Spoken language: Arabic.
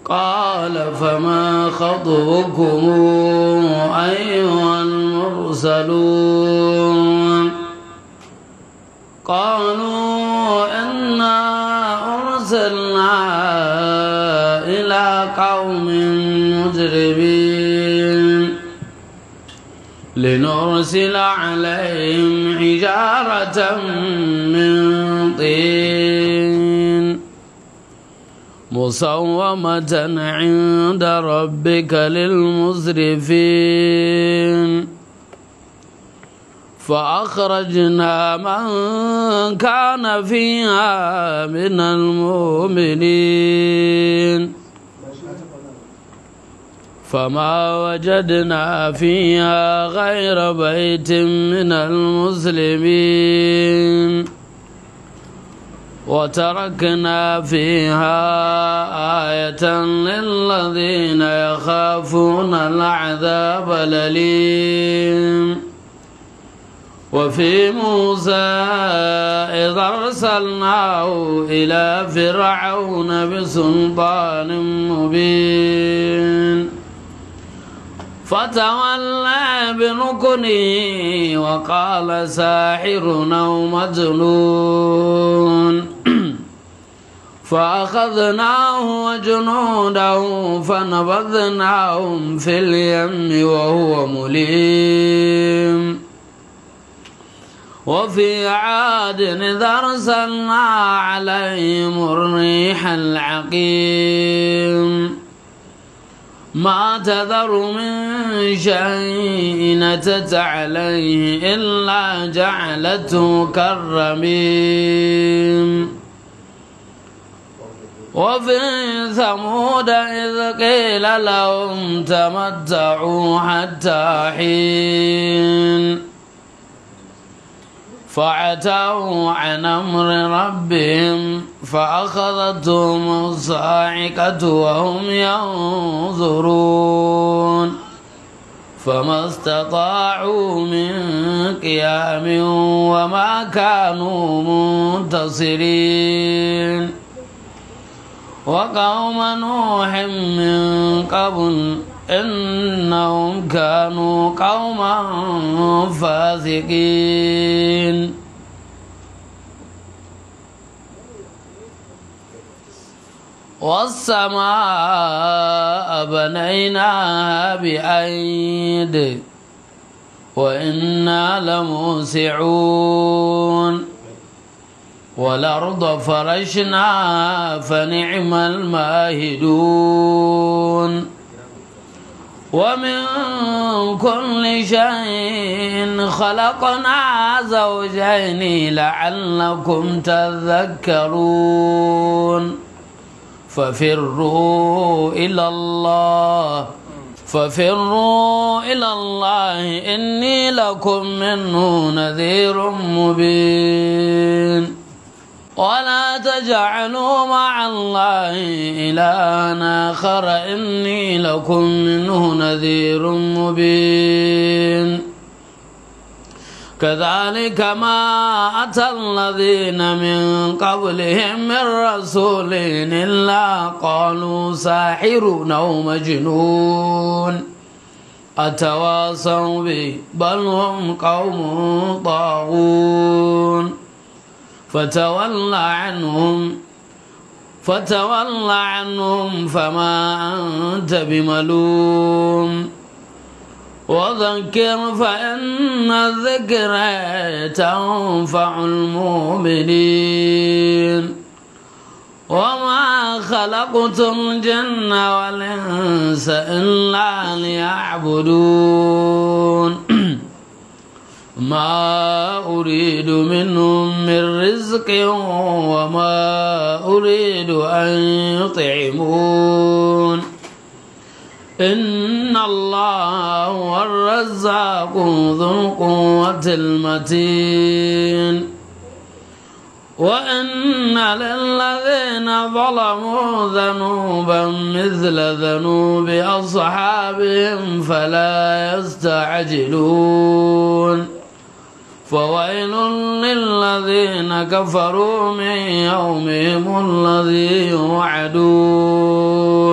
قال فما خطبكم أيها المرسلون قالوا إنا أرسلنا إلى قوم مجرمين لنرسل عليهم حجارة من طين مسومة عند ربك للمسرفين فأخرجنا من كان فيها من المؤمنين فما وجدنا فيها غير بيت من المسلمين وتركنا فيها آية للذين يخافون العذاب الأليم وفي موسى إذ أرسلناه إلى فرعون بسلطان مبين فتولى بركنه وقال ساحر أو مجنون فأخذناه وجنوده فنبذناهم في اليم وهو مليم وفي عاد إذ أرسلنا عليهم الريح العقيم ما تذر من شيء أتت عليه إلا جعلته كالرميم وفي ثمود إذ قيل لهم تمتعوا حتى حين فعتوا عن أمر ربهم فأخذتهم الصاعقة وهم ينظرون فما استطاعوا من قيام وما كانوا منتصرين وقوم نوح من قبل إنهم كانوا قوما فاسقين والسماء بنيناها بأيد وإنا لموسعون والأرض فرشناها فنعم الماهدون ومن كل شيء خلقنا زوجين لعلكم تذكرون ففروا إلى الله إني لكم منه نذير مبين ولا تجعلوا مع الله إلها آخر إني لكم منه نذير مبين كذلك ما أتى الذين من قبلهم من رسول إلا قالوا ساحر أو مجنون أتواصوا به بل هم قوم طاغون فتول عنهم فما أنت بملوم وذكر فإن الذكرى تنفع المؤمنين وما خلقت الجن والإنس إلا ليعبدون ما أريد منهم من رزق وما أريد أن يطعمون إن الله هو الرزاق ذو القوة المتين وإن للذين ظلموا ذنوبا مثل ذنوب أصحابهم فلا يستعجلون فويل للذين كفروا من يومهم الذي يوعدون